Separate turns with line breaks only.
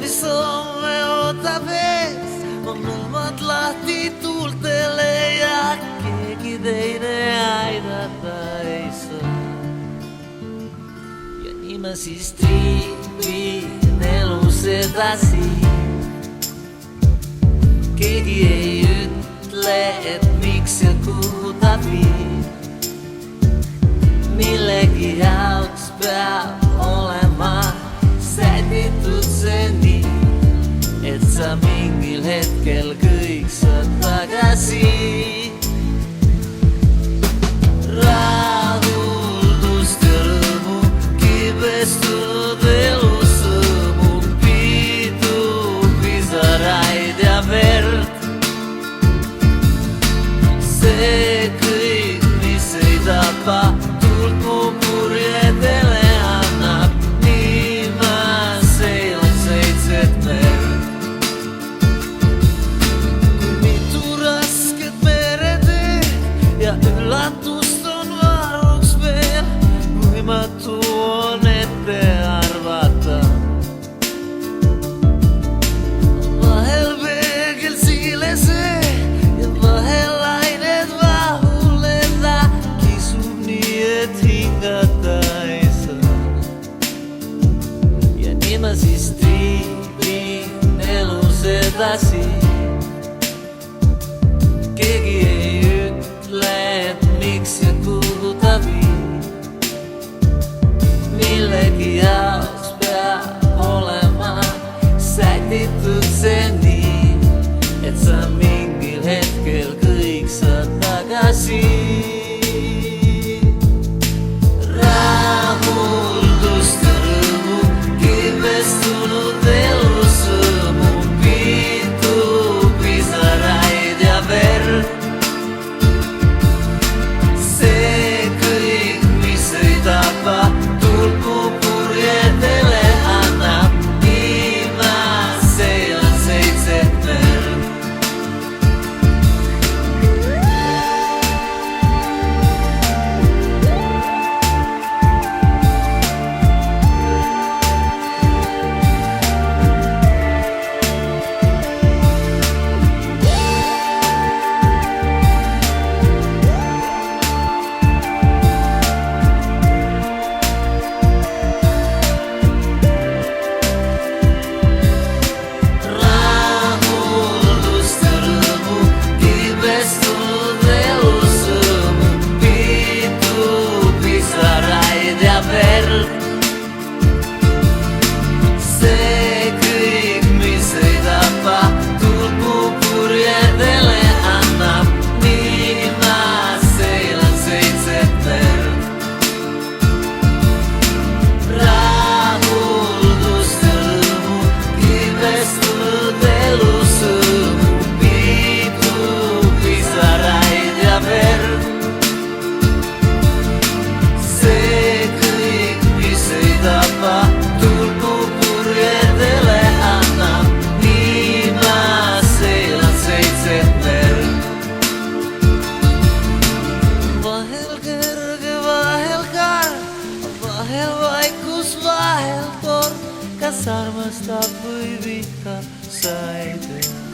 Suomme outra vez, unelmat lahti tuultelee ja keekiteinen aina taisa. Ja niin mä siis triipin elusetasi. Keegi ei ütle, et miks ja kuhu ta viib. Millegi jaoks peab olema sätitud see nii, et sa mingil hetkel kõik saad tagasi. Rahuldust ja rõõmu, kibestunud elusõõmu, pidu, pisaraid ja verd. See kõik, mis ei tapa, tuld mu purjedele annab. Nii ma seilan 7 merd. Kui mitu rasket mereteed ja üllatust on varuks veel, võimatu on ette arvata. Vahel peegel siilese ja vahel ained vahuleda, kisub nii, et hingata ei saa. Ja nii ma siis triibin elus edasi. Keegi ei ütle, et miks ja kuhu ta viib. Millegi jaoks peab olema sätitud see nii, et sa mingil hetkel kõik saad tagasi. Rahuldust ja rõõmu, kibestunud elusõõmu, pidu, pisaraid ja verd. See kõik, mis ei tapa, tuld mu purjedele annab. Nii ma seilan 7 merd. Rahuldust ja rõõmu, kibestunud elusõõmu, pidu, pisaraid ja verd. See kõik, mis ei tapa, tuld mu purjedele annab. Nii ma seilan 7 merd. Rahuldust ja rõõmu, kibestunud elusõõmu, pidu, pisaraid ja verd. See kõik, mis ei tapa, tuld mu purjedele annab. Nii ma seilan 7 merd. Vahel kõrge, vahel karm, vahel vaikus, vahel torm. Kas armastab või vihkab, sa ei tea.